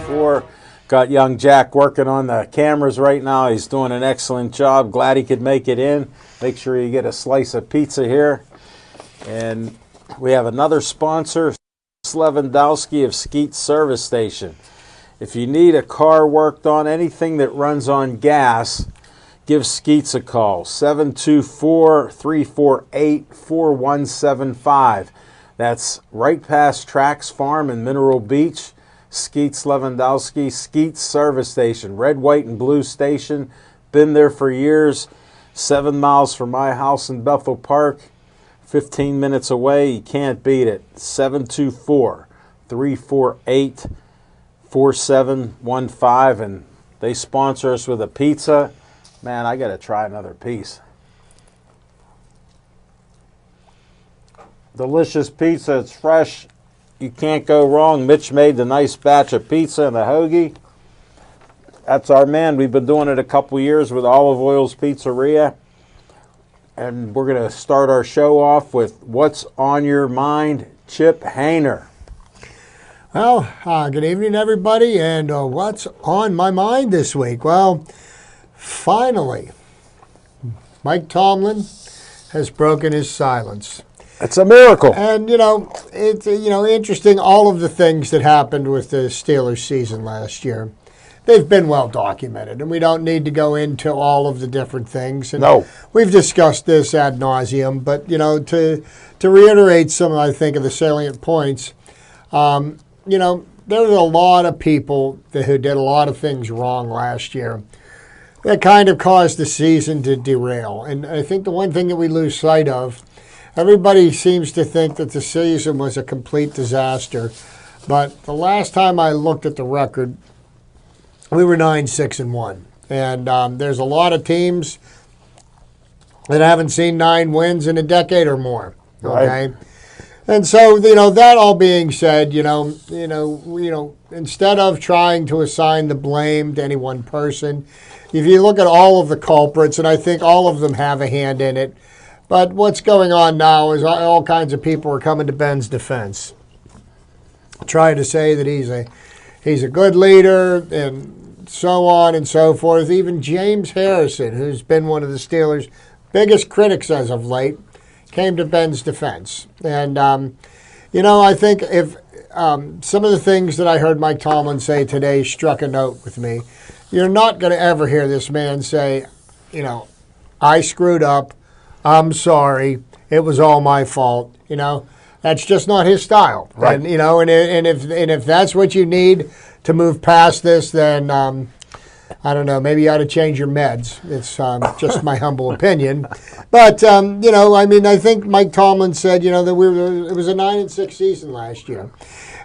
before. Got young Jack working on the cameras right now. He's doing an excellent job. Glad he could make it in. Make sure you get a slice of pizza here. And we have another sponsor, Lewandowski of Skeet Service Station. If you need a car worked on, anything that runs on gas, give Skeets a call, 724-348-4175. That's right past Trax Farm in Mineral Beach. Skeets Lewandowski, Skeets Service Station, red, white, and blue station. Been there for years. 7 miles from my house in Bethel Park. 15 minutes away. You can't beat it. 724-348-4715. And they sponsor us with a pizza. Man, I got to try another piece. Delicious pizza. It's fresh. You can't go wrong. Mitch made the nice batch of pizza and the hoagie. That's our man. We've been doing it a couple years with Olive Oil's Pizzeria. And we're going to start our show off with What's on Your Mind, Chip Hayner. Well, good evening, everybody. And what's on my mind this week? Well, finally, Mike Tomlin has broken his silence. It's a miracle. And, it's, interesting, all of the things that happened with the Steelers season last year. They've been well documented, and we don't need to go into all of the different things. And no. We've discussed this ad nauseum, but, to reiterate some, I think, of the salient points, there were a lot of people who did a lot of things wrong last year that kind of caused the season to derail. And I think the one thing that we lose sight of, everybody seems to think that the season was a complete disaster. But the last time I looked at the record, we were 9-6-1. And there's a lot of teams that haven't seen 9 wins in a decade or more. Okay? Right. And so, that all being said, instead of trying to assign the blame to any one person, if you look at all of the culprits, and I think all of them have a hand in it, but what's going on now is all kinds of people are coming to Ben's defense, trying to say that he's a good leader and so on and so forth. Even James Harrison, who's been one of the Steelers' biggest critics as of late, came to Ben's defense. And, I think if some of the things that I heard Mike Tomlin say today struck a note with me. You're not going to ever hear this man say, I screwed up. I'm sorry. It was all my fault. That's just not his style. Right. And if that's what you need to move past this, then I don't know. Maybe you ought to change your meds. It's just my humble opinion. But I think Mike Tomlin said that it was a 9-6 season last year.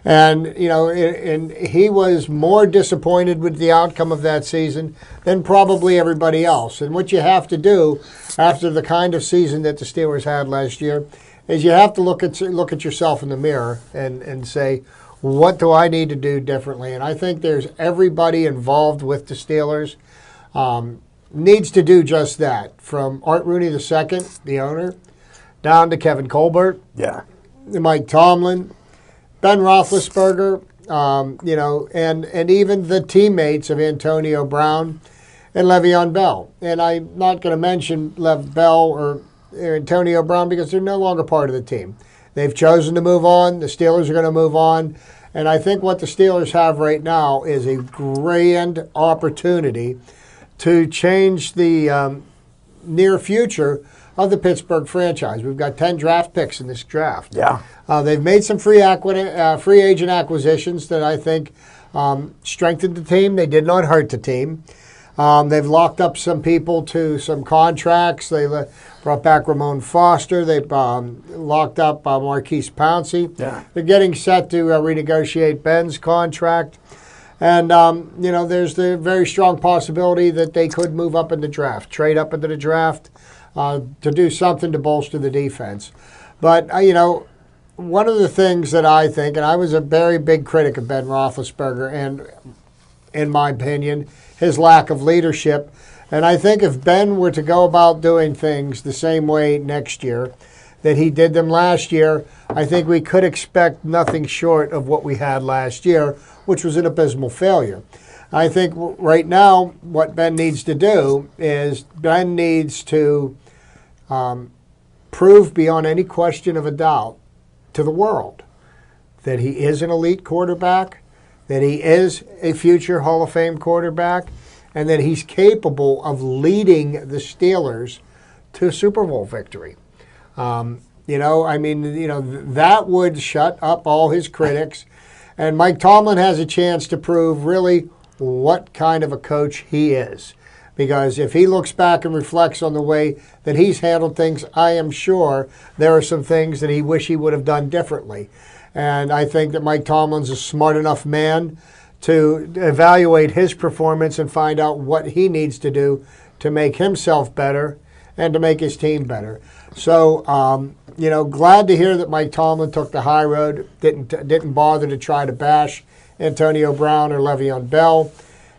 And, and he was more disappointed with the outcome of that season than probably everybody else. And what you have to do after the kind of season that the Steelers had last year is you have to look at yourself in the mirror and say, what do I need to do differently? And I think there's everybody involved with the Steelers needs to do just that, from Art Rooney II, the owner, down to Kevin Colbert, Mike Tomlin, Ben Roethlisberger, and even the teammates of Antonio Brown and Le'Veon Bell. And I'm not going to mention Lev Bell or Antonio Brown because they're no longer part of the team. They've chosen to move on. The Steelers are going to move on. And I think what the Steelers have right now is a grand opportunity to change the near future of the Pittsburgh franchise. We've got 10 draft picks in this draft. Yeah. They've made some free agent acquisitions that I think strengthened the team. They did not hurt the team. They've locked up some people to some contracts. They brought back Ramon Foster. They've locked up Marquise Pouncey. Yeah. They're getting set to renegotiate Ben's contract. And, there's the very strong possibility that they could move up in the draft, trade up into the draft to do something to bolster the defense. But, one of the things that I think, and I was a very big critic of Ben Roethlisberger and, in my opinion, his lack of leadership. And I think if Ben were to go about doing things the same way next year that he did them last year, I think we could expect nothing short of what we had last year, which was an abysmal failure. I think right now what Ben needs to do is Ben needs to prove beyond any question of a doubt to the world that he is an elite quarterback, that he is a future Hall of Fame quarterback, and that he's capable of leading the Steelers to a Super Bowl victory. That would shut up all his critics. And Mike Tomlin has a chance to prove really what kind of a coach he is. Because if he looks back and reflects on the way that he's handled things, I am sure there are some things that he wish he would have done differently. And I think that Mike Tomlin's a smart enough man to evaluate his performance and find out what he needs to do to make himself better and to make his team better. So, glad to hear that Mike Tomlin took the high road, didn't bother to try to bash Antonio Brown or Le'Veon Bell.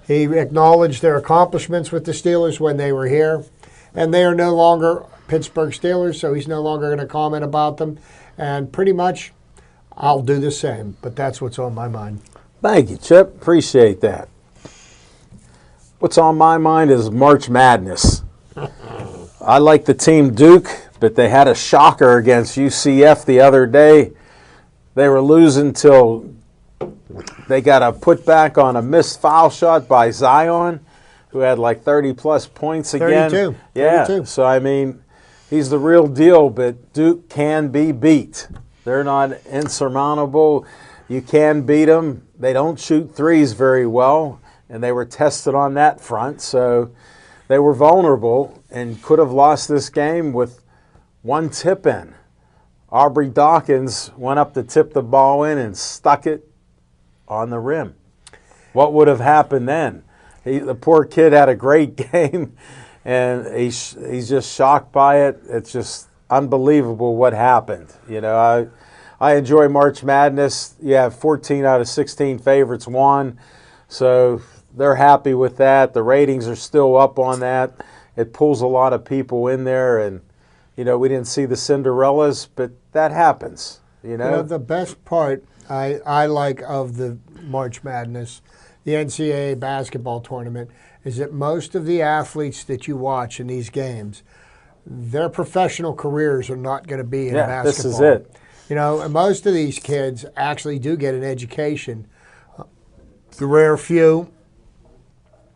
He acknowledged their accomplishments with the Steelers when they were here, and they are no longer Pittsburgh Steelers, so he's no longer going to comment about them. And pretty much, I'll do the same, but that's what's on my mind. Thank you, Chip. Appreciate that. What's on my mind is March Madness. I like the team Duke, but they had a shocker against UCF the other day. They were losing till they got a putback on a missed foul shot by Zion, who had like 30-plus points again. 32. Yeah, 32. So, he's the real deal, but Duke can be beat. They're not insurmountable. You can beat them. They don't shoot threes very well, and they were tested on that front. So they were vulnerable and could have lost this game with one tip in. Aubrey Dawkins went up to tip the ball in and stuck it on the rim. What would have happened then? The poor kid had a great game, and he's just shocked by it. It's just unbelievable what happened. I enjoy March Madness. You have 14 out of 16 favorites won, so they're happy with that. The ratings are still up on that. It pulls a lot of people in there, and we didn't see the Cinderellas, but that happens. The best part I like of the March Madness, the NCAA basketball tournament, is that most of the athletes that you watch in these games, their professional careers are not going to be in basketball. This is it. And most of these kids actually do get an education. The rare few,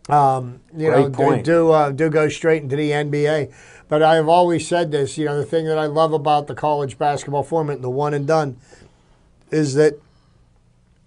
do go straight into the NBA. But I have always said this, the thing that I love about the college basketball format, the one and done, is that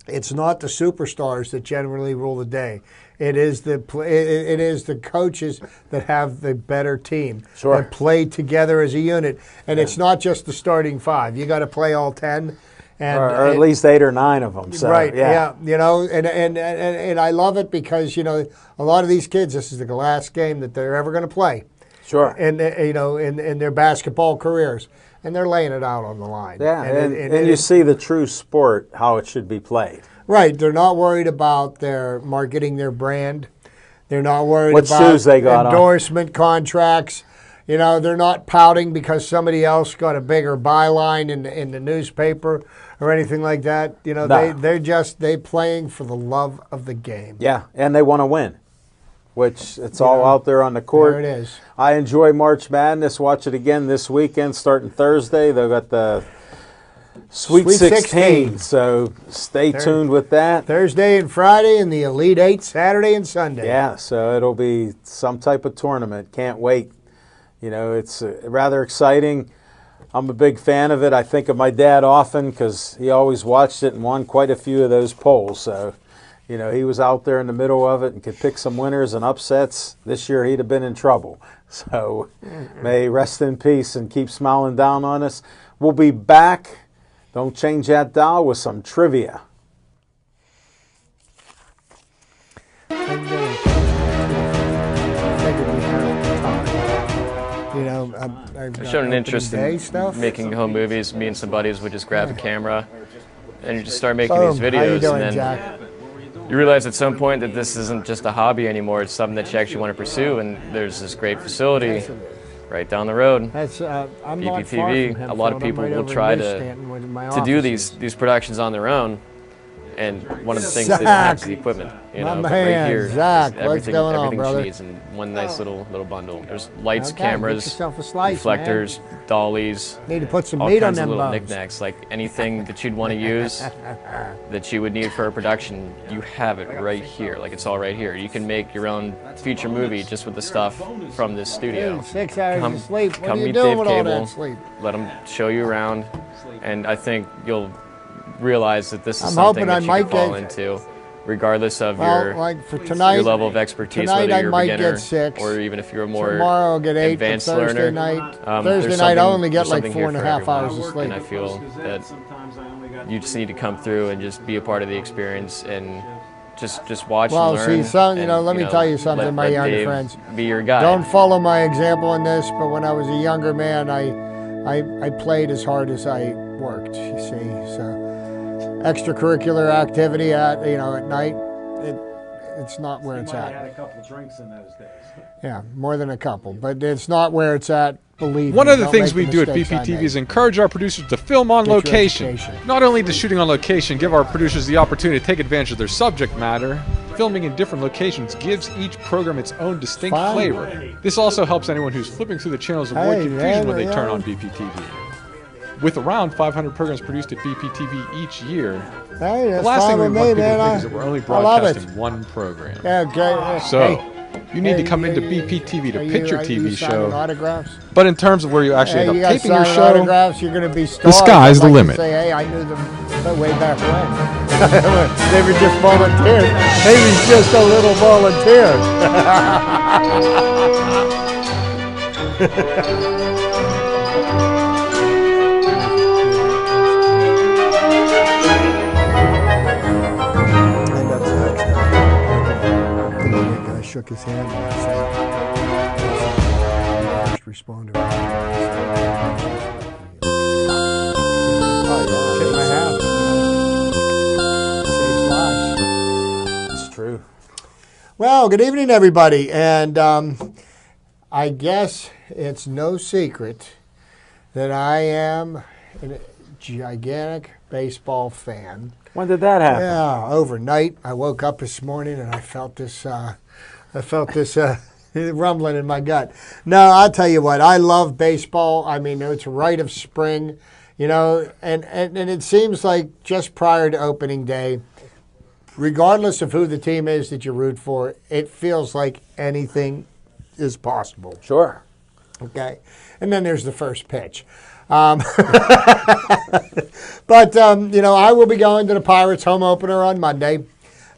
it's not the superstars that generally rule the day. It is the coaches that have the better team, that play together as a unit. And it's not just the starting five. You got to play all 10. Or at least 8 or 9 of them. So, right, yeah. And I love it because, a lot of these kids, this is the last game that they're ever going to play. Sure. And, in their basketball careers. And they're laying it out on the line. Yeah, and you see the true sport, how it should be played. Right. They're not worried about their marketing their brand. They're not worried what about shoes they got endorsement contracts. They're not pouting because somebody else got a bigger byline in the newspaper or anything like that. No. They're playing for the love of the game. Yeah, and they want to win, which it's all out there on the court. There it is. I enjoy March Madness. Watch it again this weekend, starting Thursday. They've got the Sweet 16, so stay tuned with that. Thursday and Friday, and the Elite Eight Saturday and Sunday. Yeah, so it'll be some type of tournament. Can't wait. It's rather exciting. I'm a big fan of it. I think of my dad often because he always watched it and won quite a few of those polls. So, he was out there in the middle of it and could pick some winners and upsets. This year he'd have been in trouble. So may he rest in peace and keep smiling down on us. We'll be back. Don't change that dial with some trivia. I've shown an interest in making home movies. Me and some buddies would just grab a camera and you just start making these videos. How you doing, and then Jack? You realize at some point that this isn't just a hobby anymore. It's something that you actually want to pursue, and there's this great facility right down the road. That's I'm not far PPTV. from him, A lot of Phil. I'm people right will over try in to Stanton with my do office. these productions on their own, And one of the things they don't have is Zach, the equipment. You my know, but man, right here, Zach, is what's everything, going on, everything brother? she needs in one nice little bundle. There's lights, Okay, get cameras, yourself a slice, reflectors, dollies, Need to put some all meat on kinds of them little bones. knickknacks, like anything that you'd want to use that you would need for a production, you have it right here. Like it's all right here. You can make your own feature movie just with the stuff from this studio. Dude, 6 hours of sleep. What Come are you meet doing Dave with all Cable. that sleep? Let him show you around, and I think you'll realize that this is I'm something hoping that I you might can fall get- into, regardless of Well, like for tonight, your level of expertise, tonight whether I you're a might beginner get 6. or even if you're a more Tomorrow I'll get 8. But advanced Thursday learner. night, there's Thursday night I something- only get there's like something here 4.5 for hours of everyone. sleep. And I feel that you just need to come through and just be a part of the experience and just watch Well, and learn. see, let and, me tell you something, let my younger Dave friends. Be your guide. Don't follow my example in this, but when I was a younger man, I played as hard as I worked. You see, so extracurricular activity at night, it's not where it's I had at. a couple drinks in those days. Yeah, more than a couple, but it's not where it's at. Believe One me, of the don't things make we do at mistakes I BPTV made. is encourage our producers to film on Get your location. education. Not only does shooting on location give our producers the opportunity to take advantage of their subject matter, filming in different locations gives each program its own distinct Fine. flavor. This also helps anyone who's flipping through the channels avoid Hey, confusion man, when they turn yeah. on BPTV. With around 500 programs produced at BPTV each year, Hey, the that's last fine thing we with want me, people to man. think is that we're only I love it. broadcasting one program. Yeah, okay. So, Hey, you need to hey, come into you- BPTV to are pitch you- your are TV you signing show. autographs? But in terms of where you actually Hey, end you up got taping your signing show, autographs. You're going to be stars. sky's I'd the like to limit. Say, hey, I knew them way back when. They were just volunteers. He was just a little volunteer. I shook his hand and I said, first responder. Tip my hat. Saves lives. It's true. Well, good evening, everybody. And I guess it's no secret that I am a gigantic baseball fan. When did that happen? Yeah, overnight I woke up this morning and I felt this rumbling in my gut. No, I'll tell you what, I love baseball. I mean, it's a rite of spring, and it seems like just prior to opening day, regardless of who the team is that you root for, it feels like anything is possible. Sure. Okay. And then there's the first pitch. But, I will be going to the Pirates home opener on Monday.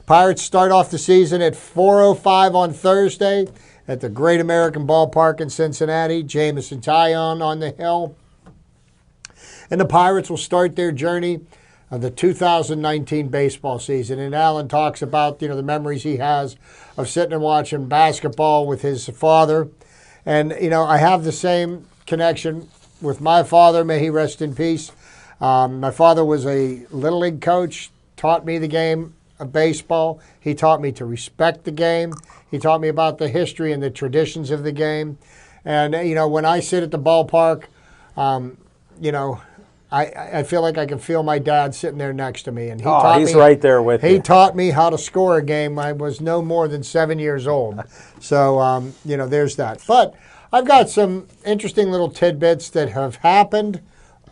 Pirates start off the season at 4:05 on Thursday at the Great American Ballpark in Cincinnati. Jameson Taillon on the hill. And the Pirates will start their journey of the 2019 baseball season. And Alan talks about, the memories he has of sitting and watching basketball with his father. And, I have the same connection with my father. May he rest in peace. My father was a Little League coach, taught me the game of baseball. He taught me to respect the game. He taught me about the history and the traditions of the game. And, when I sit at the ballpark, I feel like I can feel my dad sitting there next to me. And He's right there with He you. taught me how to score a game. I was no more than 7 years old. So, there's that. But I've got some interesting little tidbits that have happened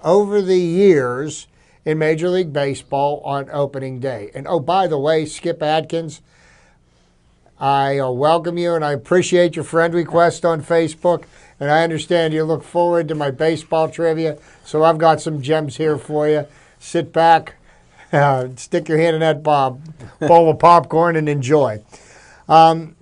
over the years in Major League Baseball on opening day. And, oh, by the way, Skip Adkins, I welcome you and I appreciate your friend request on Facebook. And I understand you look forward to my baseball trivia. So I've got some gems here for you. Sit back, stick your hand in that bowl of popcorn and enjoy. From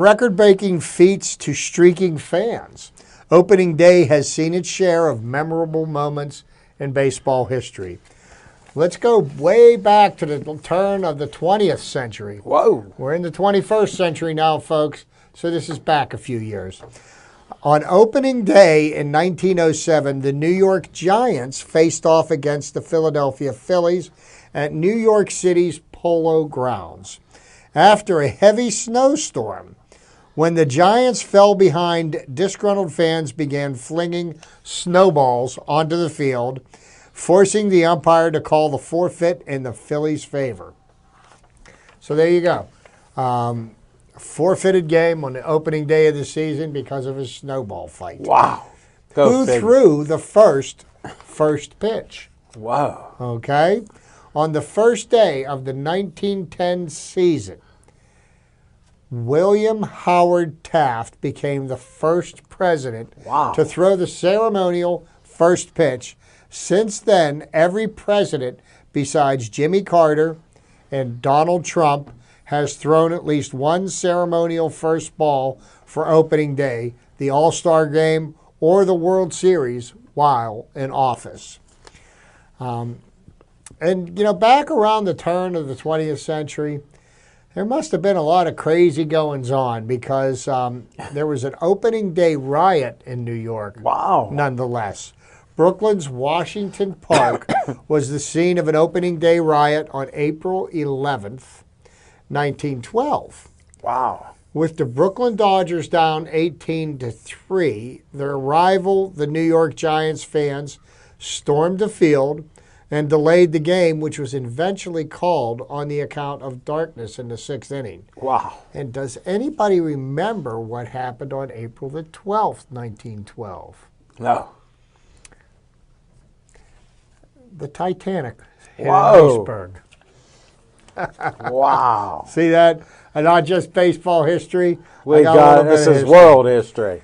record-breaking feats to streaking fans, opening day has seen its share of memorable moments in baseball history. Let's go way back to the turn of the 20th century. Whoa. We're in the 21st century now, folks, so this is back a few years. On opening day in 1907, the New York Giants faced off against the Philadelphia Phillies at New York City's Polo Grounds. After a heavy snowstorm, when the Giants fell behind, disgruntled fans began flinging snowballs onto the field. forcing the umpire to call the forfeit in the Phillies' favor. So there you go. Forfeited game on the opening day of the season because of a snowball fight. Wow. Go Who figure. threw the first pitch? Wow. Okay? On the first day of the 1910 season, William Howard Taft became the first president Wow. to throw the ceremonial first pitch. Since then, every president besides Jimmy Carter and Donald Trump has thrown at least one ceremonial first ball for opening day, the All-Star Game, or the World Series while in office. Back around the turn of the 20th century, there must have been a lot of crazy goings on because there was an opening day riot in New York. Wow. Nonetheless, Brooklyn's Washington Park was the scene of an opening day riot on April 11th, 1912. Wow. With the Brooklyn Dodgers down 18-3, their rival, the New York Giants fans, stormed the field and delayed the game, which was eventually called on the account of darkness in the sixth inning. Wow. And does anybody remember what happened on April the 12th, 1912? No. The Titanic hit an Whoa. iceberg. Wow. See that? And not just baseball history. We I got a little got bit this of is history. world history.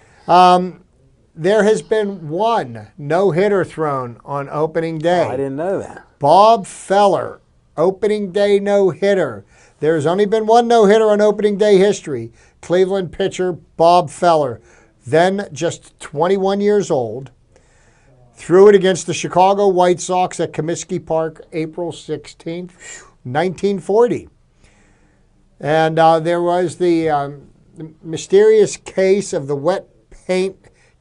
There has been one no-hitter thrown on opening day. I didn't know that. Bob Feller, opening day no-hitter. There's only been one no-hitter on opening day history. Cleveland pitcher Bob Feller, then just 21 years old, threw it against the Chicago White Sox at Comiskey Park April 16th, 1940. And there was the mysterious case of the wet paint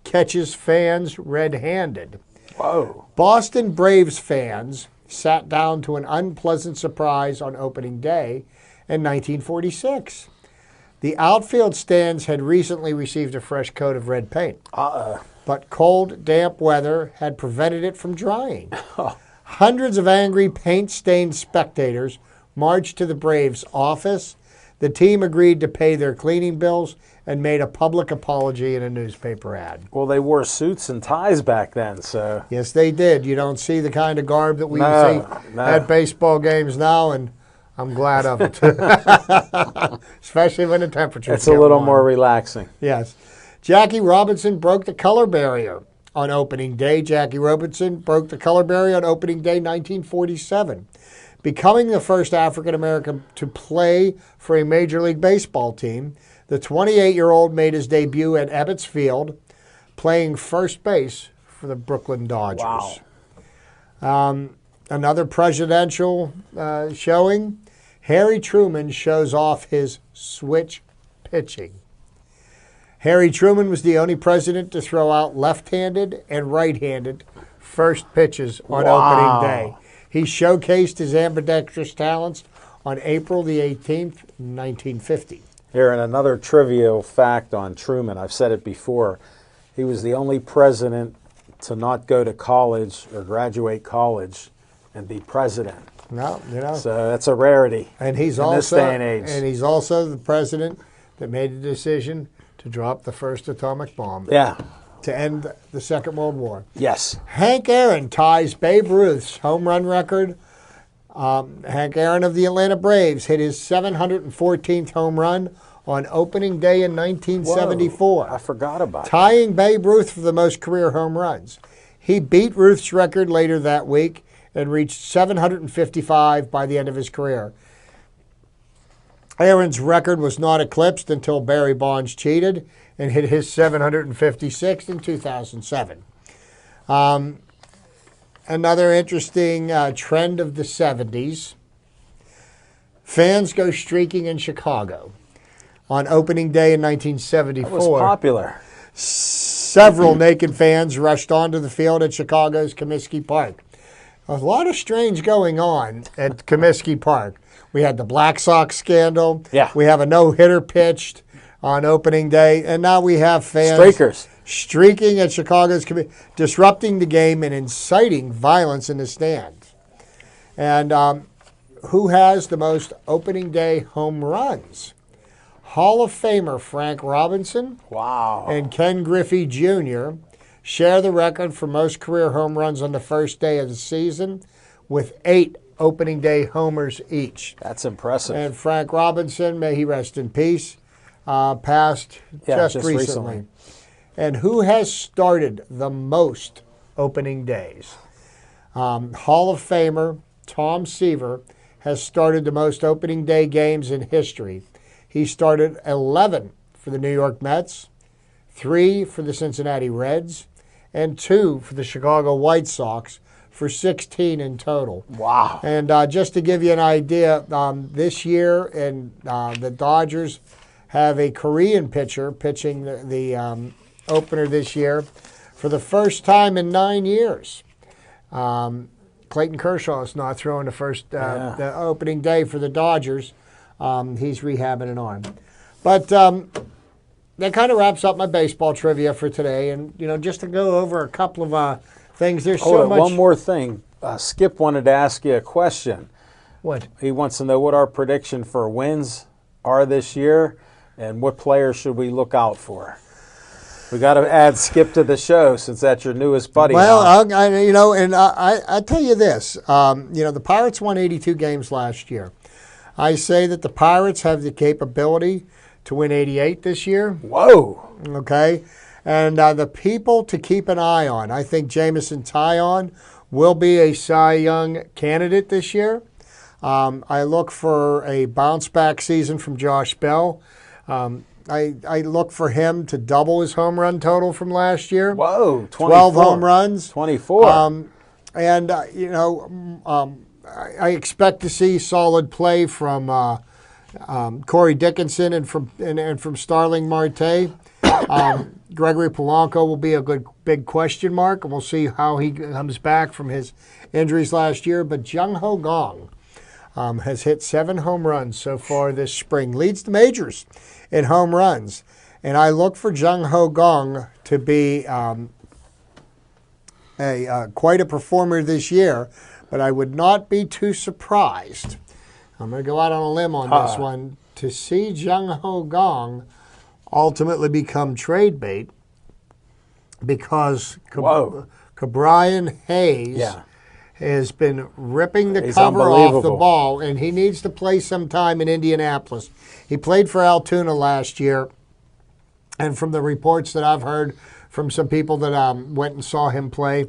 catches fans red-handed. Whoa. Boston Braves fans sat down to an unpleasant surprise on opening day in 1946. The outfield stands had recently received a fresh coat of red paint, but cold, damp weather had prevented it from drying. Hundreds of angry, paint-stained spectators marched to the Braves' office. The team agreed to pay their cleaning bills and made a public apology in a newspaper ad. Well, they wore suits and ties back then, so. Yes, they did. You don't see the kind of garb that we No, see no. at baseball games now, and I'm glad of it. Especially when the temperature's It's a little more relaxing. Yes. Jackie Robinson broke the color barrier on opening day. Jackie Robinson broke the color barrier on opening day 1947, becoming the first African American to play for a Major League Baseball team. The 28-year-old made his debut at Ebbets Field, playing first base for the Brooklyn Dodgers. Wow. Another presidential showing, Harry Truman shows off his switch pitching. Harry Truman was the only president to throw out left-handed and right-handed first pitches on Wow. opening day. He showcased his ambidextrous talents on April the 18th, 1950. Here, and another trivial fact on Truman. I've said it before. He was the only president to not go to college or graduate college and be president. No, So that's a rarity and he's in also this day and age. and he's also the president that made the decision to drop the first atomic bomb Yeah. to end the Second World War. Yes. Hank Aaron ties Babe Ruth's home run record. Hank Aaron of the Atlanta Braves hit his 714th home run on opening day in 1974. Whoa, I forgot about it. Tying Babe Ruth for the most career home runs. He beat Ruth's record later that week and reached 755 by the end of his career. Aaron's record was not eclipsed until Barry Bonds cheated and hit his 756th in 2007. Another interesting trend of the 70s. Fans go streaking in Chicago. On opening day in 1974, It was popular. several naked fans rushed onto the field at Chicago's Comiskey Park. A lot of strange going on at Comiskey Park. We had the Black Sox scandal. Yeah. We have a no-hitter pitched on opening day, and now we have fans Streakers. streaking at Chicago's disrupting the game and inciting violence in the stands. And who has the most opening day home runs? Hall of Famer Frank Robinson Wow. and Ken Griffey Jr. share the record for most career home runs on the first day of the season with 8 opening day homers each. That's impressive. And Frank Robinson, may he rest in peace, passed just recently. And who has started the most opening days? Hall of Famer Tom Seaver has started the most opening day games in history. He started 11 for the New York Mets, 3 for the Cincinnati Reds, and 2 for the Chicago White Sox, for 16 in total. Wow. And just to give you an idea, this year, and the Dodgers have a Korean pitcher pitching the opener this year for the first time in 9 years. Clayton Kershaw is not throwing the opening day for the Dodgers. He's rehabbing an arm. But that kind of wraps up my baseball trivia for today. And, just to go over a couple of things, there's so much. One more thing. Skip wanted to ask you a question. What? He wants to know what our prediction for wins are this year and what players should we look out for. We got to add Skip to the show since that's your newest buddy. Well, I tell you this. The Pirates won 82 games last year. I say that the Pirates have the capability to win 88 this year. Whoa. Okay. And the people to keep an eye on, I think Jameson Taillon will be a Cy Young candidate this year. I look for a bounce-back season from Josh Bell. I look for him to double his home run total from last year. Whoa, 12 home runs. 24. I expect to see solid play from Corey Dickinson and from Starling Marte. Gregory Polanco will be a good big question mark, and we'll see how he comes back from his injuries last year. But Jung Ho Gong has hit 7 home runs so far this spring, leads the majors in home runs. And I look for Jung Ho Gong to be quite a performer this year, but I would not be too surprised. I'm going to go out on a limb on this one to see Jung Ho Gong ultimately become trade bait because Cabrian Hayes has been ripping the cover off the ball, and he needs to play some time in Indianapolis. He played for Altoona last year, and from the reports that I've heard from some people that went and saw him play,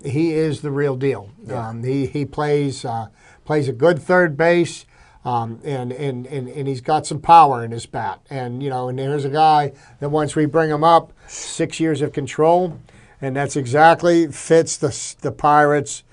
he is the real deal. Yeah. He plays a good third base. And he's got some power in his bat. And, and there's a guy that once we bring him up, 6 years of control, and that's exactly fits the Pirates'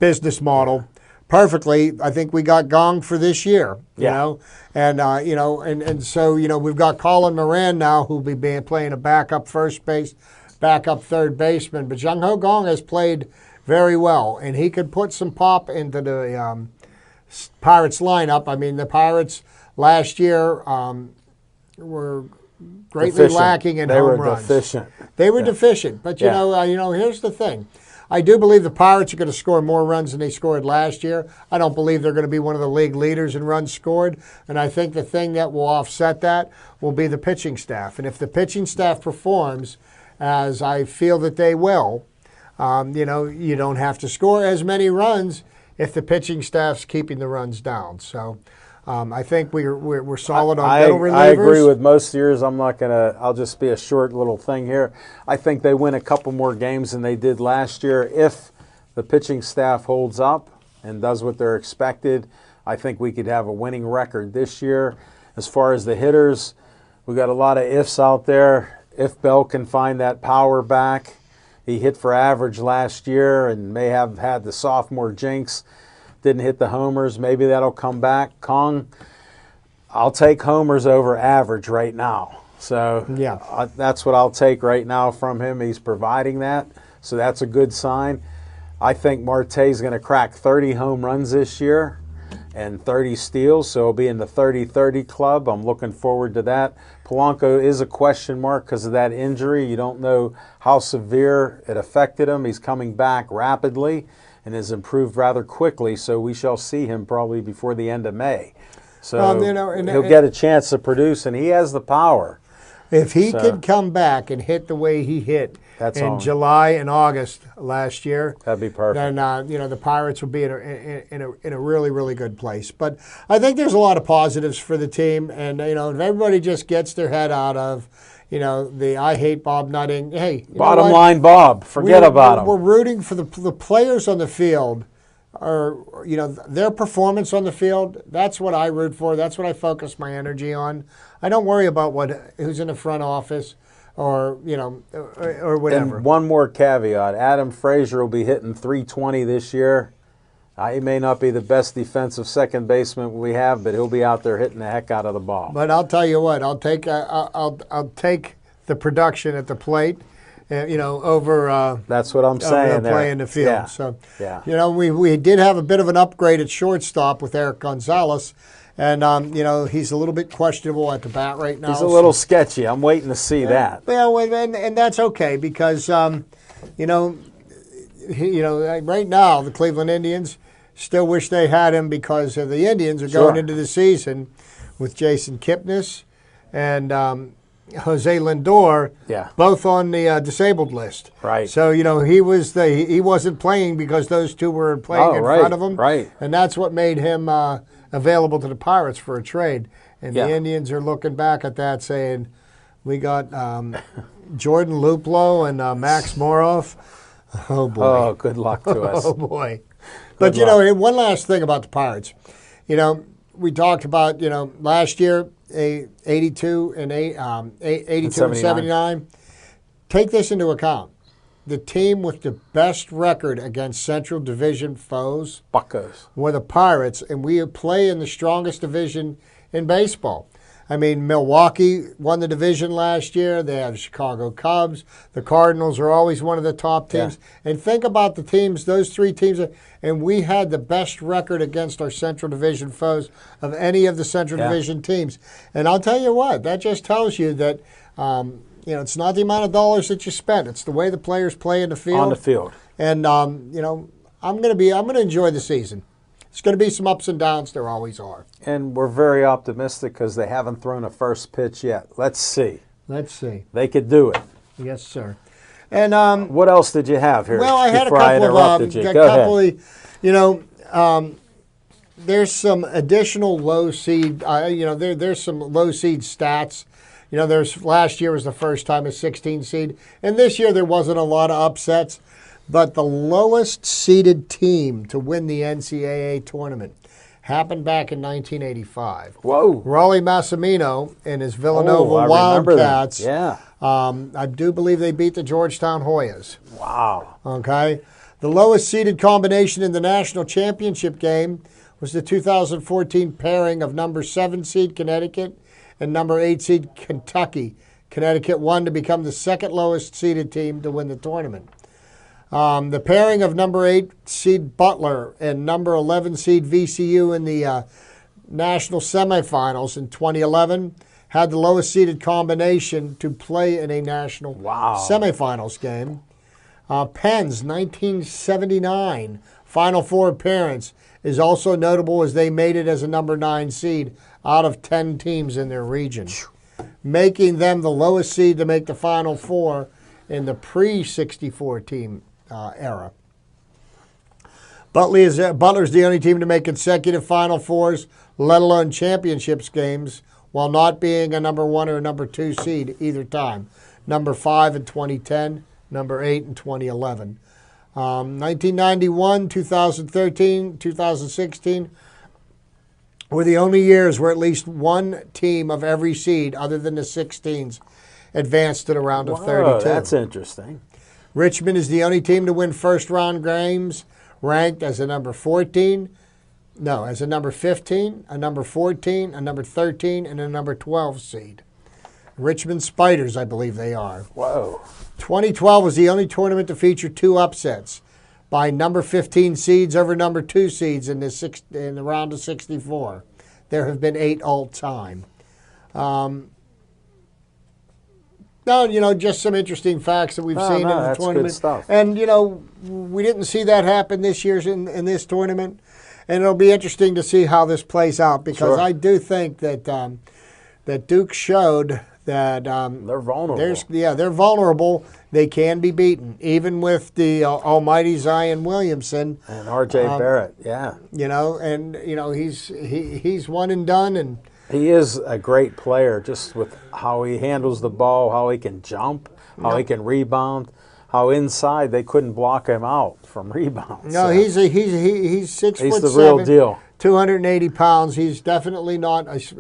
business model perfectly. I think we got Gong for this year, you know. And so, we've got Colin Moran now who'll be playing a backup first base, backup third baseman. But Jung Ho Gong has played very well, and he could put some pop into the Pirates lineup. I mean, the Pirates last year were greatly lacking in home runs. They were deficient. But here's the thing. I do believe the Pirates are going to score more runs than they scored last year. I don't believe they're going to be one of the league leaders in runs scored. And I think the thing that will offset that will be the pitching staff. And if the pitching staff performs as I feel that they will, you don't have to score as many runs if the pitching staff's keeping the runs down. So I think we're solid on middle relievers. I agree with most of yours. I'll just be a short little thing here. I think they win a couple more games than they did last year. If the pitching staff holds up and does what they're expected, I think we could have a winning record this year. As far as the hitters, we got a lot of ifs out there. If Bell can find that power back, he hit for average last year and may have had the sophomore jinx. Didn't hit the homers. Maybe that'll come back. Kong, I'll take homers over average right now. So that's what I'll take right now from him. He's providing that. So that's a good sign. I think Marte's going to crack 30 home runs this year. and 30 steals, so he'll be in the 30-30 club. I'm looking forward to that. Polanco is a question mark because of that injury. You don't know how severe it affected him. He's coming back rapidly and has improved rather quickly, so we shall see him probably before the end of May. So he'll get a chance to produce, and he has the power. If he could come back and hit the way he hit in July and August last year, that'd be perfect. Then the Pirates would be in a really, really good place. But I think there's a lot of positives for the team, and if everybody just gets their head out of the I hate Bob Nutting. Hey, bottom line, Bob, forget about him. We're rooting for the players on the field. Their performance on the field, that's what I root for. That's what I focus my energy on. I don't worry about who's in the front office or whatever. And one more caveat. Adam Frazier will be hitting .320 this year. He may not be the best defensive second baseman we have, but he'll be out there hitting the heck out of the ball. But I'll tell you what, I'll take the production at the plate. Over that's what I'm saying. Play in the field. Yeah. So, yeah. We did have a bit of an upgrade at shortstop with Eric Gonzalez, and he's a little bit questionable at the bat right now. He's a little sketchy. I'm waiting to see that. Well, and that's okay because right now the Cleveland Indians still wish they had him because the Indians are going into the season with Jason Kipnis and Jose Lindor, both on the disabled list. Right. So he wasn't playing because those two were playing in front of him. Right. And that's what made him available to the Pirates for a trade. And the Indians are looking back at that, saying, "We got Jordan Luplow and Max Moroff. Oh boy. Oh, good luck to us. Oh boy." But one last thing about the Pirates. We talked about last year. 82 and 79. Take this into account. The team with the best record against Central Division foes Buccos were the Pirates, and we play in the strongest division in baseball. I mean, Milwaukee won the division last year. They have the Chicago Cubs. The Cardinals are always one of the top teams. Yeah. And think about the teams, those three teams, and we had the best record against our Central Division foes of any of the Central Division teams. And I'll tell you what, that just tells you that it's not the amount of dollars that you spent. It's the way the players play in the field. On the field. And I'm going to enjoy the season. It's going to be some ups and downs. There always are. And we're very optimistic because they haven't thrown a first pitch yet. Let's see. Let's see. They could do it. Yes, sir. And what else did you have here? Well, I had a couple of there's some additional low seed. There's some low seed stats. There's last year was the first time a 16 seed, and this year there wasn't a lot of upsets. But the lowest seeded team to win the NCAA tournament happened back in 1985. Whoa. Rollie Massimino and his Villanova Wildcats. Yeah. I do believe they beat the Georgetown Hoyas. Wow. Okay. The lowest seeded combination in the national championship game was the 2014 pairing of number 7 seed Connecticut and number 8 seed Kentucky. Connecticut won to become the second lowest seeded team to win the tournament. The pairing of number 8 seed Butler and number 11 seed VCU in the national semifinals in 2011 had the lowest seeded combination to play in a national semifinals game. Penn's 1979 Final Four appearance is also notable as they made it as a number 9 seed out of 10 teams in their region, making them the lowest seed to make the Final Four in the pre-64 team era. Butler's the only team to make consecutive Final Fours, let alone championships games, while not being a number 1 or a number 2 seed either time. Number 5 in 2010, number 8 in 2011. 1991, 2013, 2016 were the only years where at least one team of every seed, other than the 16s, advanced to the round of 32. That's interesting. Richmond is the only team to win first-round games, ranked as a number 14. No, as a number 15, a number 14, a number 13, and a number 12 seed. Richmond Spiders, I believe they are. Whoa. 2012 was the only tournament to feature 2 upsets. by number 15 seeds over number 2 seeds in the round of 64. There have been 8 all time. No, just some interesting facts that we've seen in the that's tournament. good stuff. And, we didn't see that happen this year in this tournament. And it'll be interesting to see how this plays out because Sure. I do think that that Duke showed that They're vulnerable. they're vulnerable. They can be beaten, even with the almighty Zion Williamson. And R.J. Barrett, yeah. He's one and done, and He is a great player just with how he handles the ball, how he can jump, how he can rebound, how inside they couldn't block him out from rebounds. no, So he's 6 he's foot the 7, real deal. 280 pounds. He's definitely not he's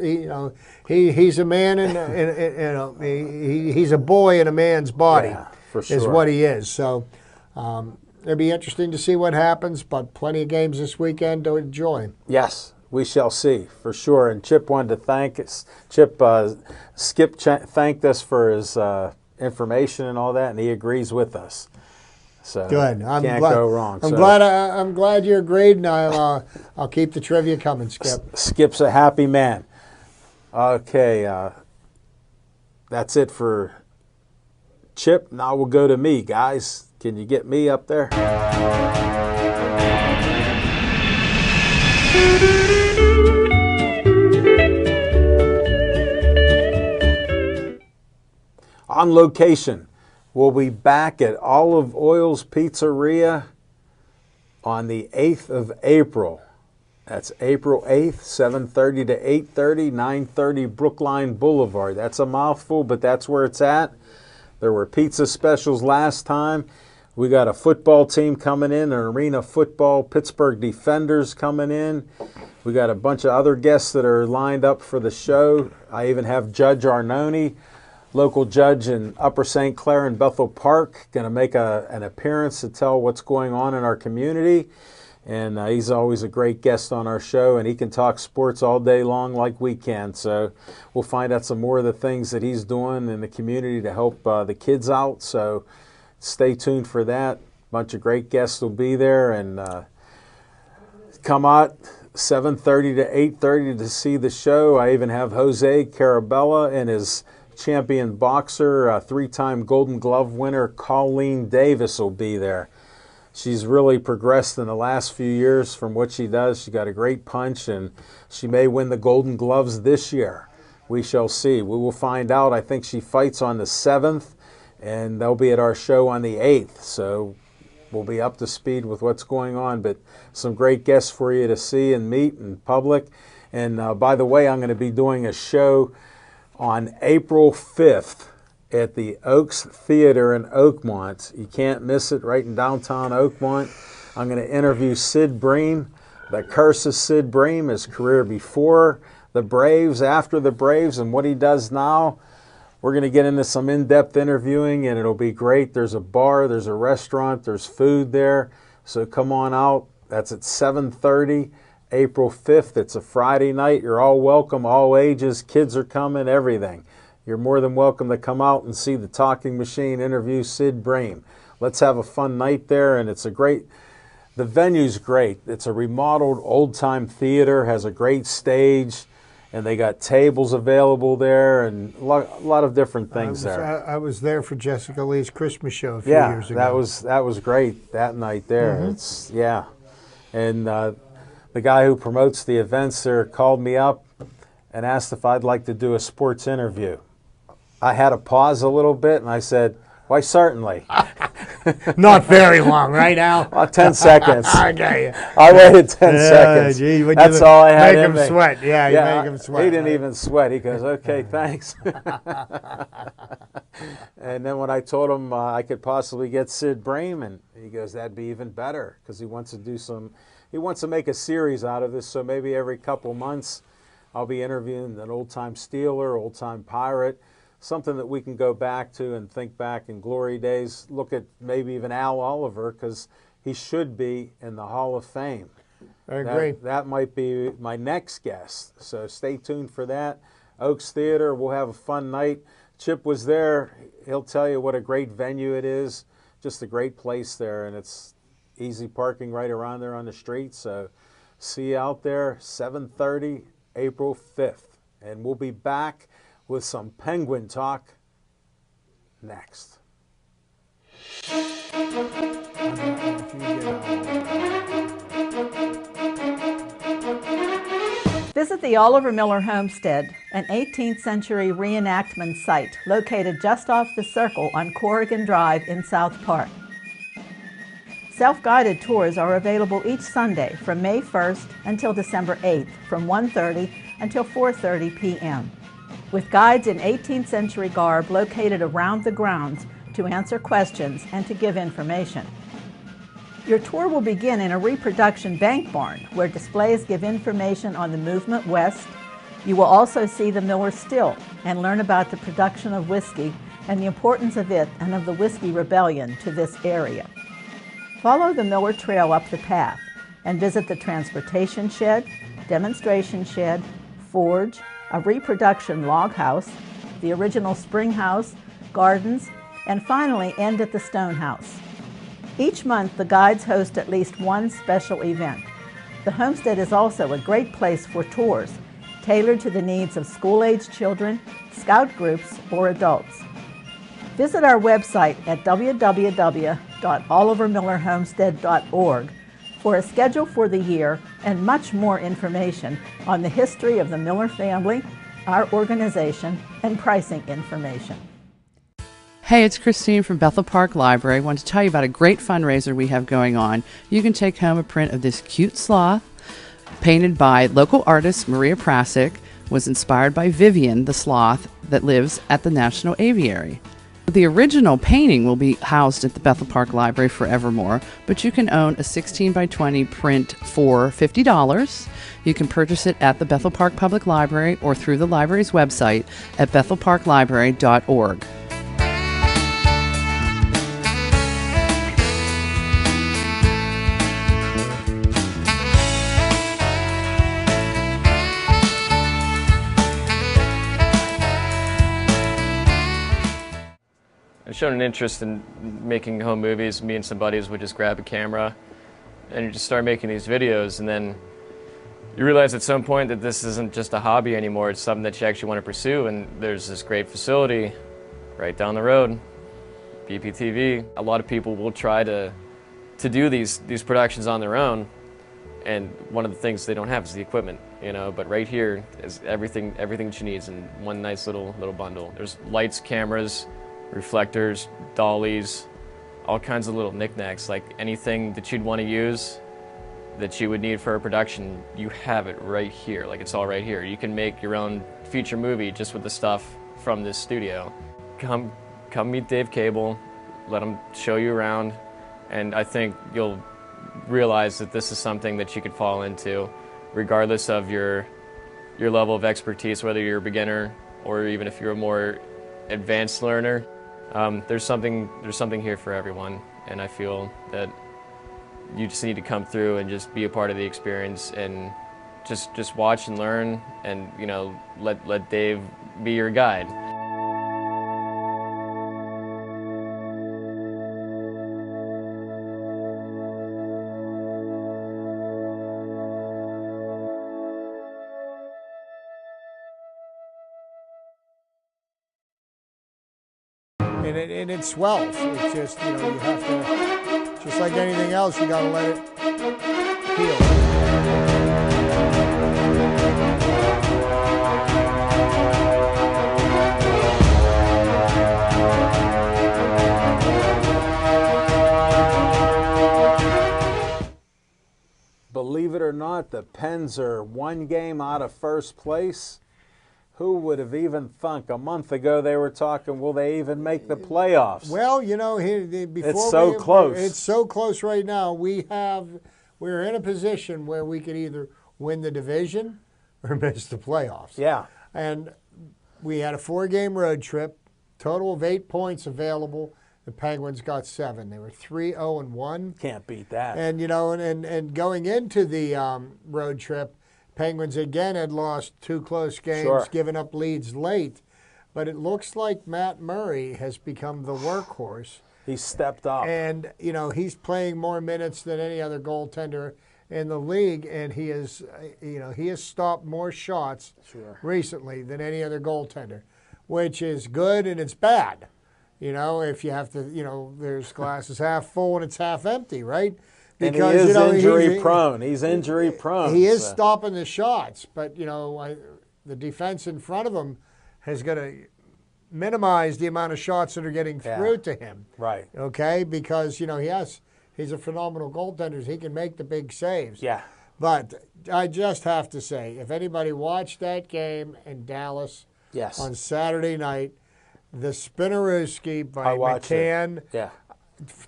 a man he's a boy in a man's body. Yeah, for Is sure. what he is. So it'll be interesting to see what happens, but plenty of games this weekend to enjoy. Yes, we shall see for sure. And Chip wanted to thank us. Skip thanked us for his information and all that, and he agrees with us. So Good. Can't go wrong. I'm So glad. I'm glad you agreed, and I'll keep the trivia coming, Skip. Skip's a happy man. Okay, that's it for Chip. Now we'll go to me, guys. Can you get me up there? On location, we'll be back at Olive Oil's Pizzeria on the 8th of April. That's April 8th, 7:30 to 8:30, 930 Brookline Boulevard. That's a mouthful, but that's where it's at. There were pizza specials last time. We got a football team coming in, an arena football, Pittsburgh Defenders coming in. We got a bunch of other guests that are lined up for the show. I even have Judge Arnone, local judge in Upper St. Clair and Bethel Park, going to make an appearance to tell what's going on in our community. And he's always a great guest on our show, and he can talk sports all day long like we can. So we'll find out some more of the things that he's doing in the community to help the kids out. So stay tuned for that. A bunch of great guests will be there, and come out 7:30 to 8:30 to see the show. I even have Jose Carabella and his champion boxer, 3-time Golden Glove winner Colleen Davis will be there. She's really progressed in the last few years from what she does. She got a great punch, and she may win the Golden Gloves this year. We shall see. We will find out. I think she fights on the 7th, and they'll be at our show on the 8th. So we'll be up to speed with what's going on. But some great guests for you to see and meet in public. And by the way, I'm going to be doing a show on April 5th at the Oaks Theater in Oakmont. You can't miss it, right in downtown Oakmont. I'm going to interview Sid Bream, the curse of Sid Bream, his career before the Braves, after the Braves, and what he does now. We're going to get into some in-depth interviewing, and it'll be great. There's a bar, there's a restaurant, there's food there. So come on out. That's at 7:30. April 5th. It's a Friday night. You're all welcome, all ages. Kids are coming, everything. You're more than welcome to come out and see the Talking Machine interview Sid Bream. Let's have a fun night there, and the venue's great. It's a remodeled old-time theater, has a great stage, and they got tables available there and a lot of different things there. I was there for Jessica Lee's Christmas show a few years ago. that was great that night there. And the guy who promotes the events there called me up and asked if I'd like to do a sports interview. I had to pause a little bit, and I said, why, certainly. Not very long, right, Al? 10 seconds. I got you. I waited 10 seconds. Gee, That's all I had Make in him me. sweat. Yeah, you make him sweat. He didn't even sweat. He goes, okay, thanks. And then when I told him I could possibly get Sid Bream, and he goes, that'd be even better, because he wants to make a series out of this, so maybe every couple months I'll be interviewing an old-time Steeler, old-time Pirate, something that we can go back to and think back in glory days. Look at maybe even Al Oliver, because he should be in the Hall of Fame. I agree. That might be my next guest, so stay tuned for that. Oaks Theater, we'll have a fun night. Chip was there. He'll tell you what a great venue it is, just a great place there, and easy parking right around there on the street. So see you out there, 7:30, April 5th. And we'll be back with some Penguin talk next. Visit the Oliver Miller Homestead, an 18th century reenactment site located just off the circle on Corrigan Drive in South Park. Self-guided tours are available each Sunday from May 1st until December 8th from 1:30 until 4:30 p.m. with guides in 18th century garb located around the grounds to answer questions and to give information. Your tour will begin in a reproduction bank barn where displays give information on the movement west. You will also see the Miller Still and learn about the production of whiskey and the importance of it and of the Whiskey Rebellion to this area. Follow the Miller Trail up the path and visit the transportation shed, demonstration shed, forge, a reproduction log house, the original spring house, gardens, and finally end at the stone house. Each month, the guides host at least one special event. The homestead is also a great place for tours, tailored to the needs of school-aged children, scout groups, or adults. Visit our website at www.olivermillerhomestead.org for a schedule for the year and much more information on the history of the Miller family, our organization, and pricing information. Hey, it's Christine from Bethel Park Library. I want to tell you about a great fundraiser we have going on. You can take home a print of this cute sloth, painted by local artist Maria Prasic, was inspired by Vivian, the sloth that lives at the National Aviary. The original painting will be housed at the Bethel Park Library forevermore, but you can own a 16 by 20 print for $50. You can purchase it at the Bethel Park Public Library or through the library's website at bethelparklibrary.org. I've shown an interest in making home movies. Me and some buddies would just grab a camera and you just start making these videos, and then you realize at some point that this isn't just a hobby anymore, it's something that you actually want to pursue, and there's this great facility right down the road, BPTV. A lot of people will try to do these productions on their own, and one of the things they don't have is the equipment, you know, but right here is everything that you need in one nice little bundle. There's lights, cameras, reflectors, dollies, all kinds of little knickknacks, like anything that you'd want to use that you would need for a production, you have it right here, like it's all right here. You can make your own feature movie just with the stuff from this studio. Come meet Dave Cable, let him show you around, and I think you'll realize that this is something that you could fall into regardless of your level of expertise, whether you're a beginner or even if you're a more advanced learner. There's something here for everyone, and I feel that you just need to come through and just be a part of the experience and just watch and learn, and you know, let Dave be your guide. And it swells. It's just, you know, you have to, just like anything else, you got to let it heal. Believe it or not, the Pens are one game out of first place. Who would have even thunk a month ago they were talking, will they even make the playoffs? Well, you know, before it's so close. It's so close right now. We're in a position where we could either win the division or miss the playoffs. Yeah. And we had a 4-game road trip, total of 8 points available. The Penguins got 7. They were 3-0-1. Can't beat that. And you know, and going into the road trip, Penguins again had lost 2 close games, Sure. giving up leads late. But it looks like Matt Murray has become the workhorse. He stepped up. And, he's playing more minutes than any other goaltender in the league, and he has stopped more shots recently than any other goaltender, which is good and it's bad. If you have to, there's glasses half full and it's half empty, right? Because, and he is injury prone. He's injury prone. He is stopping the shots, but, the defense in front of him has got to minimize the amount of shots that are getting through to him. Right. Okay? Because, he's a phenomenal goaltender. He can make the big saves. Yeah. But I just have to say, if anybody watched that game in Dallas on Saturday night, the Spinarewski by McCann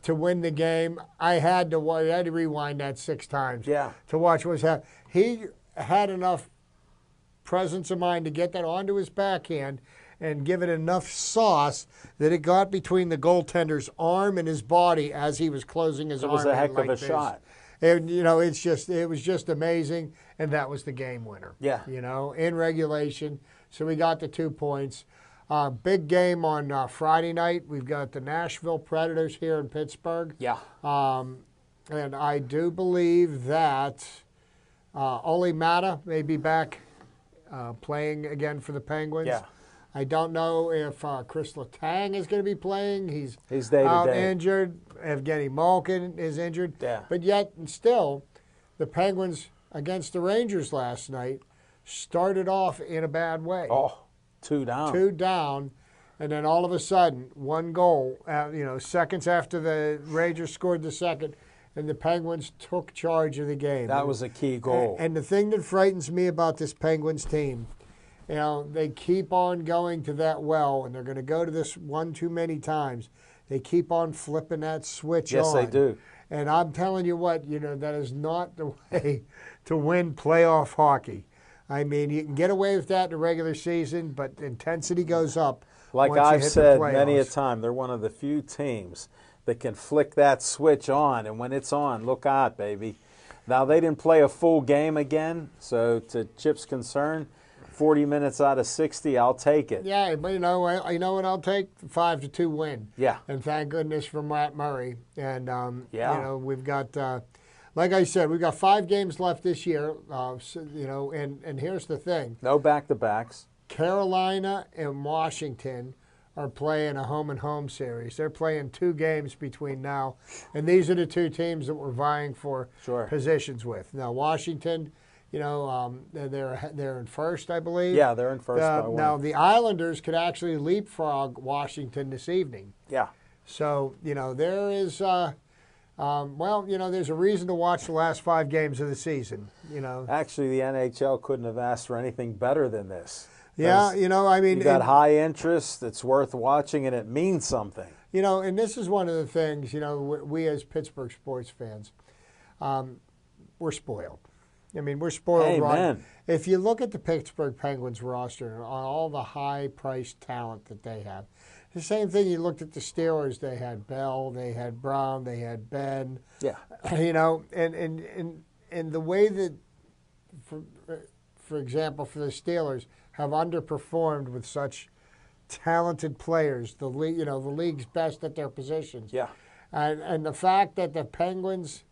to win the game, I had to rewind that 6 times to watch what was happening. He had enough presence of mind to get that onto his backhand and give it enough sauce that it got between the goaltender's arm and his body as he was closing his arm. It was a heck of a shot. And, it was just amazing, and that was the game winner. Yeah. In regulation. So we got the 2 points. Big game on Friday night. We've got the Nashville Predators here in Pittsburgh. Yeah. And I do believe that Olli Mata may be back playing again for the Penguins. Yeah. I don't know if Chris Letang is going to be playing. He's day out to day. injured. Evgeny Malkin is injured. Yeah. But yet and still, the Penguins against the Rangers last night started off in a bad way. Oh, 2 down. 2 down, and then all of a sudden, 1 goal, seconds after the Rangers scored the second, and the Penguins took charge of the game. That was a key goal. And the thing that frightens me about this Penguins team, they keep on going to that well, and they're going to go to this one too many times. They keep on flipping that switch on. Yes, they do. And I'm telling you what, that is not the way to win playoff hockey. I mean, you can get away with that in the regular season, but intensity goes up. Like once you I've hit said the many a playoffs. time, they're one of the few teams that can flick that switch on, and when it's on, look out, baby. Now, they didn't play a full game again, so to Chip's concern, 40 minutes out of 60, I'll take it. Yeah, but you know what I'll take? 5-2 win. Yeah. And thank goodness for Matt Murray. And, we've got, like I said, we've got 5 games left this year. And here's the thing. No back-to-backs. Carolina and Washington are playing a home-and-home series. They're playing 2 games between now. And these are the 2 teams that we're vying for positions with. Now, Washington... they're in first, I believe. Yeah, they're in first by 1. Now, the Islanders could actually leapfrog Washington this evening. Yeah. So, there is, there's a reason to watch the last 5 games of the season, Actually, the NHL couldn't have asked for anything better than this. Yeah, you got high interest, it's worth watching, and it means something. And this is one of the things, we as Pittsburgh sports fans, we're spoiled. I mean, we're spoiled rotten. If you look at the Pittsburgh Penguins roster and all the high-priced talent that they have, the same thing you looked at the Steelers. They had Bell, they had Brown, they had Ben. Yeah. And the way that, for example, for the Steelers, have underperformed with such talented players, the league's best at their positions. Yeah. And the fact that the Penguins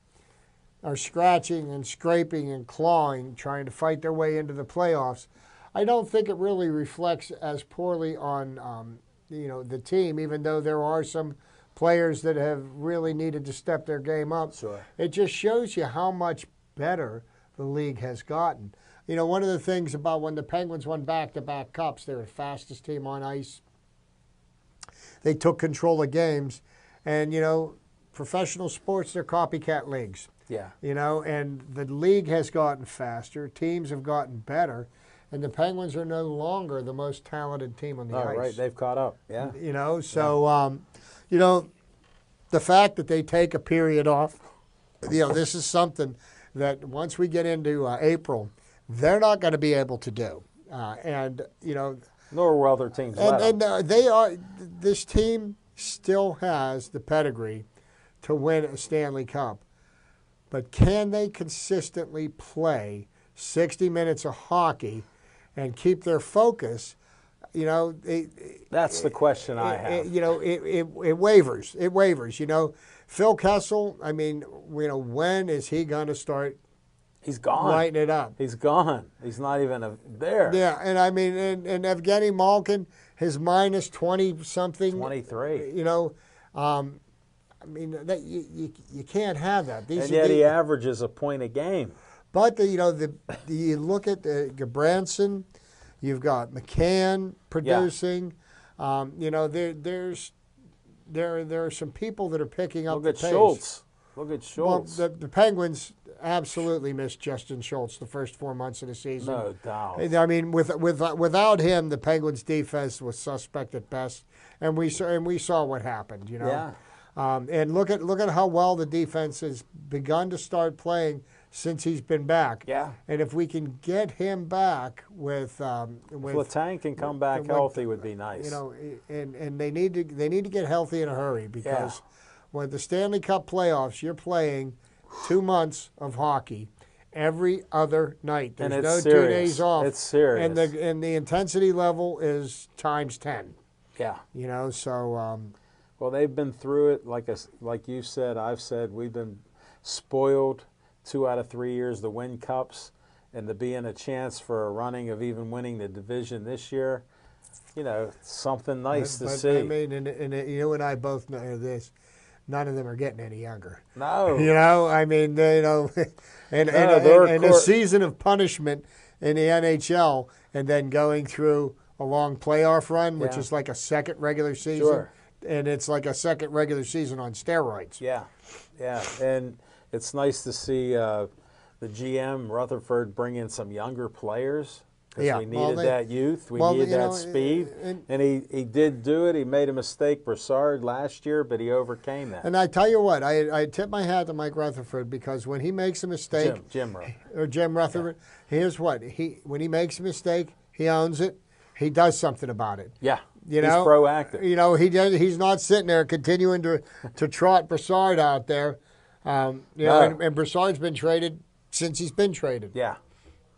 are scratching and scraping and clawing, trying to fight their way into the playoffs, I don't think it really reflects as poorly on the team, even though there are some players that have really needed to step their game up. Sure. It just shows you how much better the league has gotten. One of the things about when the Penguins won back-to-back cups, they were the fastest team on ice. They took control of games. And, professional sports, they're copycat leagues. Yeah. And the league has gotten faster. Teams have gotten better. And the Penguins are no longer the most talented team on the ice. Right. They've caught up. Yeah. The fact that they take a period off, this is something that once we get into April, they're not going to be able to do. Nor will other teams. This team still has the pedigree to win a Stanley Cup. But can they consistently play 60 minutes of hockey and keep their focus you know, That's the question I have. you know, it wavers. It wavers. You know, Phil Kessel. I mean, you know, when is he going to start He's gone. lighting it up? He's gone. He's not even there. Yeah, and I mean, and Evgeny Malkin, his minus 20 something. 23. You know, I mean, that you can't have that. These And are yet he averages a point a game. But you know, you look at Gabranson, you've got McCann producing. You know, there are some people that are picking up Look the at pace. Schultz. Look at Well, Schultz. the Penguins absolutely missed Justin Schultz the first 4 months of the season. No doubt. I mean, without him, the Penguins' defense was suspect at best, and we saw what happened. You know, Yeah. and look at how well the defense has begun to start playing since he's been back. Yeah. And if we can get him back with Letang can come back healthy would be nice. you know, and they need to get healthy in a hurry because when the Stanley Cup playoffs, you're playing 2 months of hockey every other night. There's And no it's 2 serious. days off. It's serious. And the intensity level is times 10. Yeah. You know, so Well, they've been through it. Like you said, I've said, we've been spoiled 2 out of 3 years to win cups, and to be in a chance for a running of even winning the division this year. You know, something nice to see. I mean, and you and I both know this. None of them are getting any younger. No. You know, I mean, you know, and they're a season of punishment in the NHL, and then going through a long playoff run, which Yeah. is like a second regular season, Sure. and it's like a second regular season on steroids. Yeah, yeah, and it's nice to see the GM Rutherford bring in some younger players because Yeah, we well, needed they- that youth, we well, needed you that know, speed, and- and he did do it. He made a mistake, Broussard, last year, but he overcame that. And I tell you what, I tip my hat to Mike Rutherford because when he makes a mistake, Jim Rowe. or Jim Rutherford, here's what when he makes a mistake, he owns it. He does something about it. Yeah, You he's know, proactive. You know, he's not sitting there continuing to trot Broussard out there. You know, No. and Broussard's been traded since he's been traded. Yeah,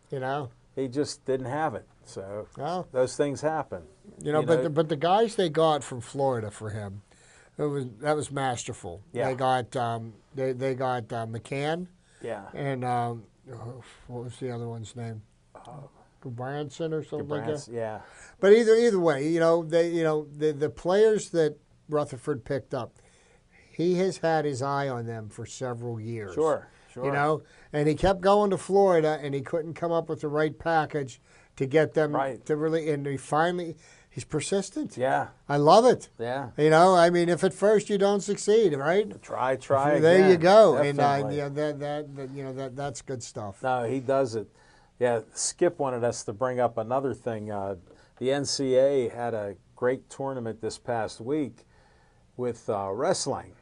You know, he just didn't have it. So Well, those things happen. you know, but the guys they got from Florida for him, that was masterful. Yeah. They got they got McCann Yeah, and what was the other one's name? Branson or something like that. yeah, But either way, you know, the players that Rutherford picked up, he has had his eye on them for several years. sure. You know, and he kept going to Florida, and he couldn't come up with the right package to get them Right. to really. And he's persistent. Yeah, I love it. yeah. You know, I mean, if at first you don't succeed, right? Try again. There you go. Definitely. And that's good stuff. No, he does it. Yeah, Skip wanted us to bring up another thing. The NCAA had a great tournament this past week with wrestling.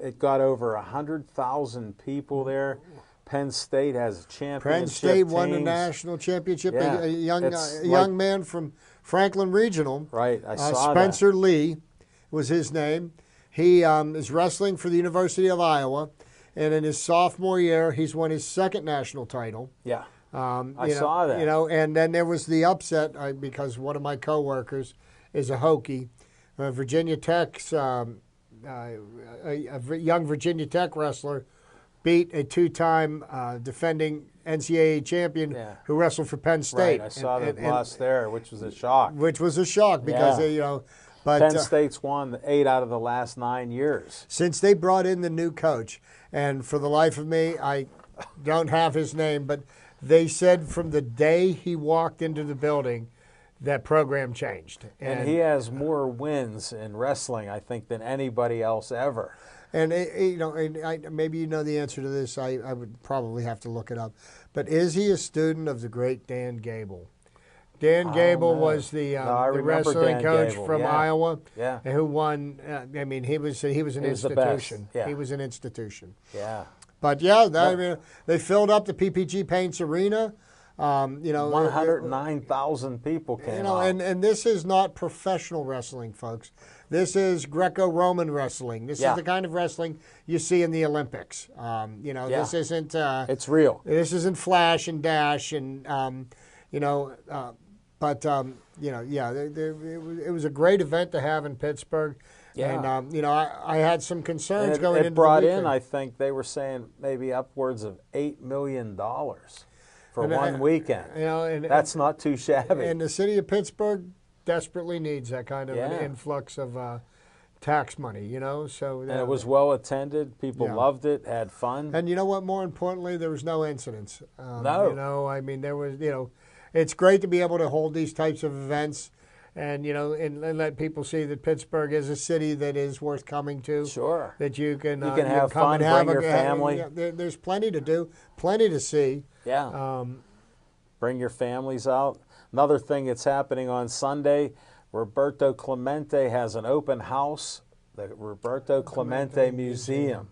It got over 100,000 people there. Penn State has a championship. Penn State won the teams. national championship. Yeah, A young it's young man from Franklin Regional. Right, I saw Spencer Lee was his name. He is wrestling for the University of Iowa, and in his sophomore year, he's won his second national title. Yeah, I You know, saw that. You know, and then there was the upset because one of my coworkers is a Hokie. Virginia Tech's a young Virginia Tech wrestler beat a two-time defending NCAA champion Yeah. who wrestled for Penn State. right. I saw and- that and- loss there, which was a shock. which was a shock because Yeah. you know, but Penn State's won 8 out of the last 9 years. since they brought in the new coach, and for the life of me, I don't have his name, but they said from the day he walked into the building, that program changed. And he has more wins in wrestling, I think, than anybody else ever. And you know, maybe you know the answer to this. I would probably have to look it up. But is he a student of the great Dan Gable? Dan Gable no. was the No, I remember wrestling Dan coach Gable, from yeah. Iowa, Yeah. who won. I mean, he was an He was the best, institution. yeah. He was an institution. Yeah. But yeah, I mean, they filled up the PPG Paints Arena. You know, 109,000 people came you know, out. and this is not professional wrestling, folks. This is Greco-Roman wrestling. This Yeah. is the kind of wrestling you see in the Olympics. You know, Yeah. this isn't It's real. flash and dash and you know. But yeah, it was a great event to have in Pittsburgh. Yeah. And I had some concerns And going into it brought the in, weekend. I think they were saying maybe upwards of $8 million for And one weekend. and That's not too shabby. And the city of Pittsburgh desperately needs that kind of an Yeah. influx of tax money. So And it was well attended. People Yeah. loved it, had fun. And you know what? More importantly, there was no incidents. No. I mean, there was. It's great to be able to hold these types of events, and and let people see that Pittsburgh is a city that is worth coming to. Sure. That you can have come fun, and have bring your family. There's plenty to do, plenty to see. Yeah. Bring your families out. Another thing that's happening on Sunday, Roberto Clemente has an open house, the Roberto Clemente Museum.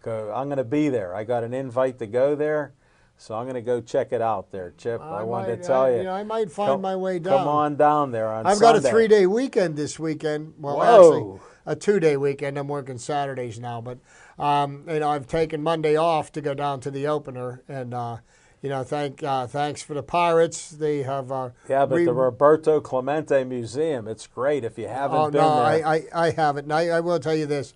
I'm going to be there. I got an invite to go there, so I'm going to go check it out there, Chip. I wanted to tell you. I might find my way down. Come on down there on I've Sunday. got a 3-day weekend this weekend. Well, Whoa. actually, a 2-day weekend. I'm working Saturdays now, but I've taken Monday off to go down to the opener, and thanks for the Pirates. They have Yeah, but the Roberto Clemente Museum, it's great if you haven't been there. I haven't. And I will tell you this,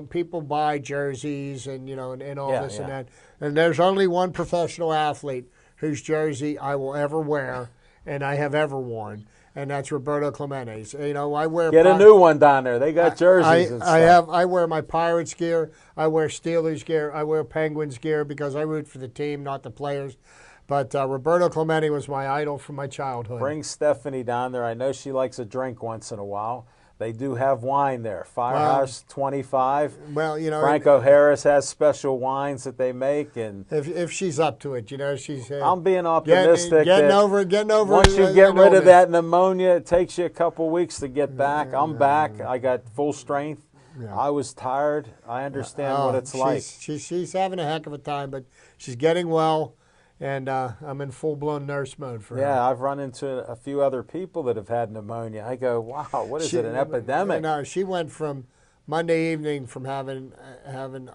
people buy jerseys and and all this and that, and there's only one professional athlete whose jersey I will ever wear, and I have ever worn, and that's Roberto Clemente's. I wear. Get a new one down there. They got jerseys and stuff. I wear my Pirates gear. I wear Steelers gear. I wear Penguins gear because I root for the team, not the players. But Roberto Clemente was my idol from my childhood. Bring Stephanie down there. I know she likes a drink once in a while. They do have wine there. Firehouse 25. Well, Franco Harris has special wines that they make, and if she's up to it, she's. I'm being optimistic. Getting that over. Once you get rid of that pneumonia, it takes you a couple weeks to get back. I'm back. I got full strength. Yeah. I was tired. I understand what it's like. She's having a heck of a time, but she's getting well, and I'm in full-blown nurse mode for her. Yeah, I've run into a few other people that have had pneumonia. I go, wow, what is it, an epidemic? No, she went from Monday evening from having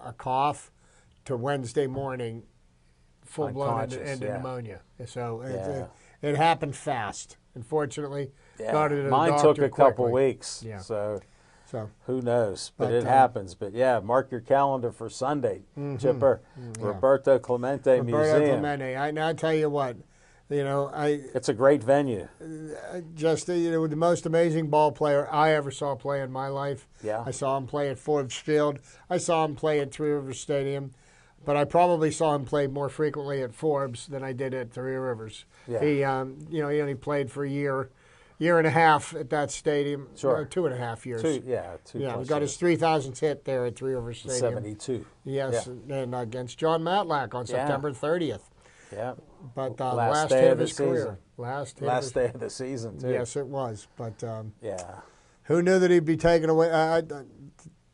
a cough to Wednesday morning full-blown into pneumonia. So it happened fast, unfortunately. Yeah. Mine took a couple weeks. Yeah. So who knows? But But, it happens. But yeah, mark your calendar for Sunday, Chipper. Roberto Clemente Museum. Clemente. I tell you what, It's a great venue. just the most amazing ball player I ever saw play in my life. Yeah. I saw him play at Forbes Field. I saw him play at Three Rivers Stadium, but I probably saw him play more frequently at Forbes than I did at Three Rivers. Yeah. He only played for a year and a half at that stadium. Sure. 2.5 years. Two Yeah, plus he got his 3,000th hit there at Three Rivers Stadium. 72. Yes, and against John Matlack on September 30th. Yeah. But Last last day hit of of the his career. season. Last Day of the season, too. Yes, it was. But Yeah. who knew that he'd be taken away?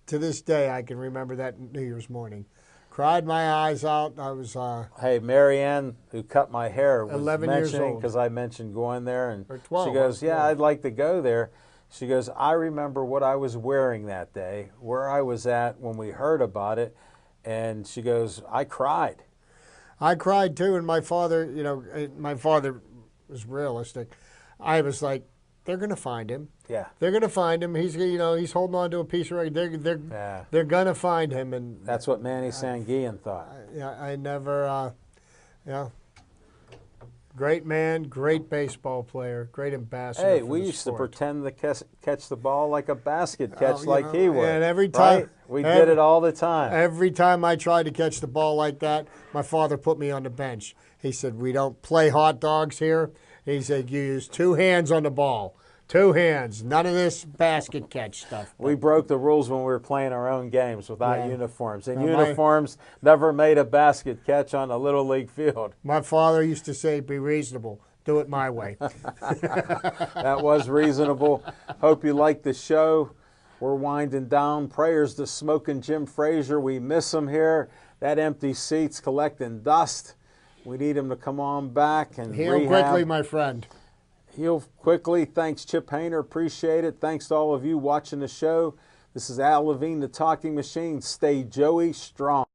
To this day, I can remember that New Year's morning. Cried my eyes out. I was Hey, Marianne, who cut my hair, was 11 years mentioning, old. because I mentioned going there, and Or 12, she goes, or yeah, 12. I'd like to go there. She goes, I remember what I was wearing that day, where I was at when we heard about it, and she goes, I cried. I cried too, and my father, my father was realistic. I was like, they're going to find him. Yeah. They're going to find him. He's he's holding on to a piece of rug. They're going to find him, and That's what Manny Sanguillen thought. I never, great man, great baseball player, great ambassador. Hey, for we the used to sport. pretend to catch the ball like a basket catch, you like know, he would. and every time- right? We did it all the time. Every time I tried to catch the ball like that, my father put me on the bench. He said, "We don't play hot dogs here." He said, "You use 2 hands on the ball. 2 hands. None of this basket catch stuff." We broke the rules when we were playing our own games without uniforms. And Now, uniforms never made a basket catch on a Little League field. My father used to say, "Be reasonable. Do it my way." That was reasonable. Hope you liked the show. We're winding down. Prayers to Smoking Jim Frazier. We miss him here. That empty seat's collecting dust. We need him to come on back and Heal rehab. quickly, my friend. Heal quickly. Thanks, Chip Hayner. Appreciate it. Thanks to all of you watching the show. This is Al Levine, the Talking Machine. Stay Joey strong.